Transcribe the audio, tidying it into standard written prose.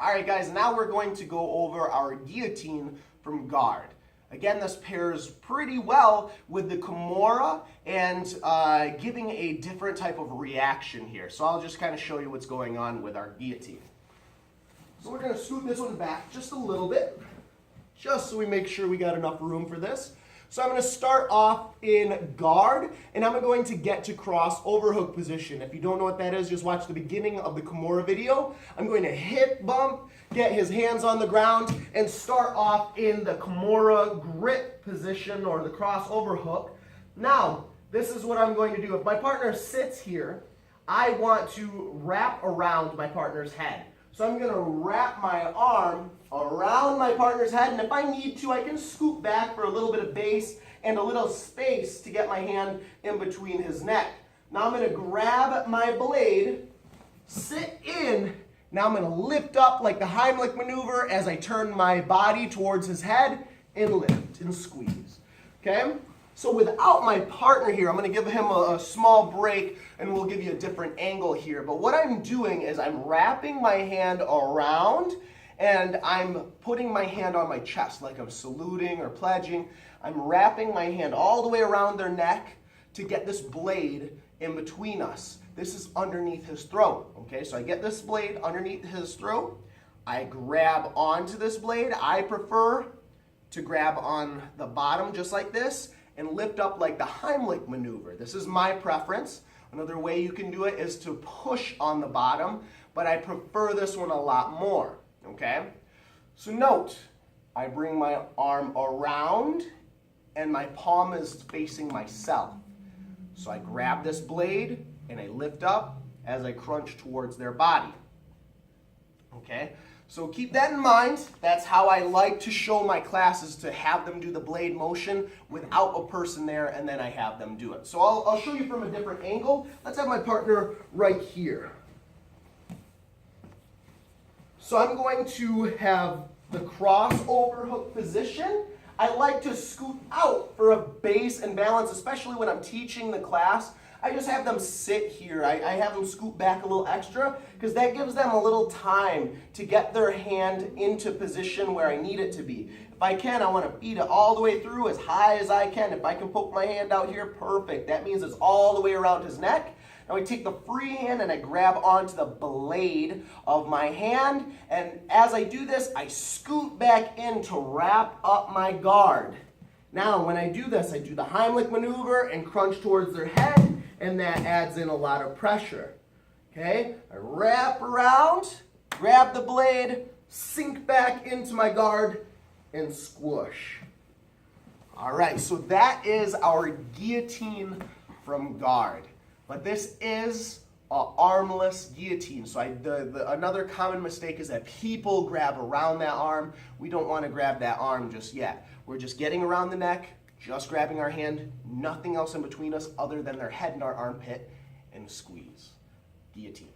All right, guys, now we're going to go over our guillotine from guard. Again, this pairs pretty well with the Kimura and giving a different type of reaction here. So I'll just kind of show you what's going on with our guillotine. So we're going to scoot this one back just a little bit, just so we make sure we got enough room for this. So I'm going to start off in guard, and I'm going to get to cross overhook position. If you don't know what that is, just watch the beginning of the Kimura video. I'm going to hip bump, get his hands on the ground, and start off in the Kimura grip position or the cross overhook. Now, this is what I'm going to do. If my partner sits here, I want to wrap around my partner's head. So I'm going to wrap my arm around my partner's head, and if I need to, I can scoot back for a little bit of base and a little space to get my hand in between his neck. Now I'm going to grab my blade, sit in. Now I'm going to lift up like the Heimlich maneuver as I turn my body towards his head and lift and squeeze. Okay? So without my partner here, I'm going to give him a small break and we'll give you a different angle here. But what I'm doing is I'm wrapping my hand around and I'm putting my hand on my chest like I'm saluting or pledging. I'm wrapping my hand all the way around their neck to get this blade in between us. This is underneath his throat. Okay, so I get this blade underneath his throat. I grab onto this blade. I prefer to grab on the bottom just like this and lift up like the Heimlich maneuver. This is my preference. Another way you can do it is to push on the bottom, but I prefer this one a lot more, okay? So note, I bring my arm around and my palm is facing myself. So I grab this blade and I lift up as I crunch towards their body, okay? So keep that in mind. That's how I like to show my classes, to have them do the blade motion without a person there, and then I have them do it. So I'll show you from a different angle. Let's have my partner right here. So I'm going to have the cross overhook position. I like to scoot out for a base and balance, especially when I'm teaching the class. I just have them sit here. I have them scoot back a little extra because that gives them a little time to get their hand into position where I need it to be. If I can, I want to feed it all the way through as high as I can. If I can poke my hand out here, perfect. That means it's all the way around his neck. Now I take the free hand and I grab onto the blade of my hand. And as I do this, I scoot back in to wrap up my guard. Now when I do this, I do the Heimlich maneuver and crunch towards their head. And that adds in a lot of pressure. Okay, I wrap around, grab the blade, sink back into my guard, and squish. All right, so that is our guillotine from guard. But this is an armless guillotine. So another common mistake is that people grab around that arm. We don't want to grab that arm just yet. We're just getting around the neck, just grabbing our hand, nothing else in between us other than their head and our armpit, and squeeze. Guillotine.